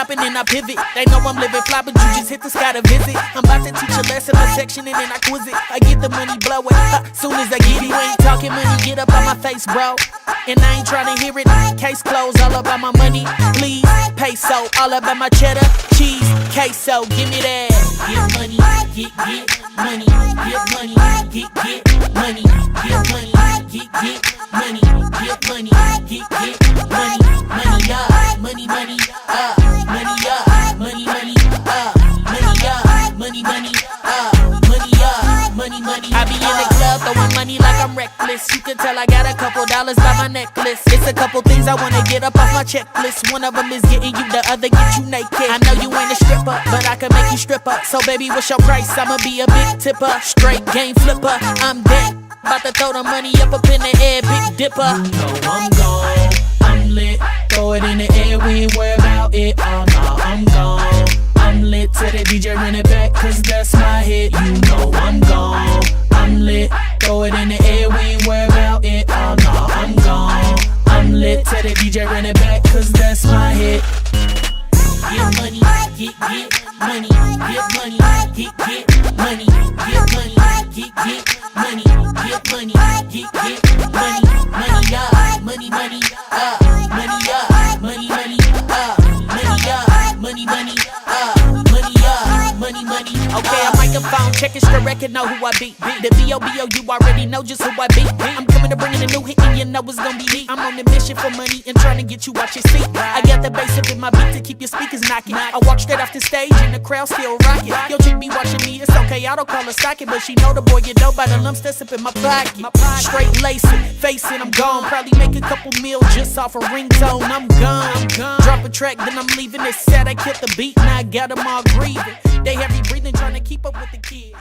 stopping and I pivot. They know I'm living fly, but you just hit the sky to visit. I'm about to teach a lesson, a section, and then I quiz it. I get the money, blow it. Soon as I get it, you ain't talking money, get up on my face, bro. And I ain't trying to hear it. Case closed, all about my money, please. Peso, all about my cheddar, cheese, queso, give me that. Get money, get money, get money, get money, get money, get money, get money, get money, money up, money, money up, money up, money, money up, money up, money, money up, money up, money, money. I be in the club throwing money like I'm reckless. You can tell I got a couple dollars by my necklace. It's a couple things I wanna get up off my checklist. One of them is getting you, the other get you naked. I know you ain't a stripper, but I can make you strip up. So baby, what's your price? I'ma be a big tipper, straight game flipper. I'm dead, about to throw the money up in the air, big dipper. You know I'm gone, I'm lit. Throw it in the air, we ain't worried about it. Oh no, I'm gone, I'm lit. Tell the DJ run it back, cause that's my hit. You know I'm gone, I'm lit. Throw it in the air, we ain't worried about it. Oh no, I'm gone, I'm lit. Tell the DJ run it back, cause that's my hit. Get money, get money, get money, get money, get money, get money, get money, get money, money up, money, money up, money up, money, money up, money up, money, money up, money up, money, money. Okay, I microphone check it straight record, know who I be. The B.O.B.O. you already know just who I be. I'm coming to bring in a new hit and you know it's gonna be me. I'm on a mission for money and trying to get you out your seat. I got the bass up in my beat to keep your speakers knocking. I walk straight off the stage and the crowd still rocking. Yo chick be watching me, it's okay, I don't call her stocking, but she know the boy get dope by the lumps that's up in my pocket. Straight lacing, facing, I'm gone. Probably make a couple mil just off a ringtone. I'm gone. Drop a track, then I'm leaving. It's sad I killed the beat and I got them all grieving. They heavy breathing, trying to keep up with the kid.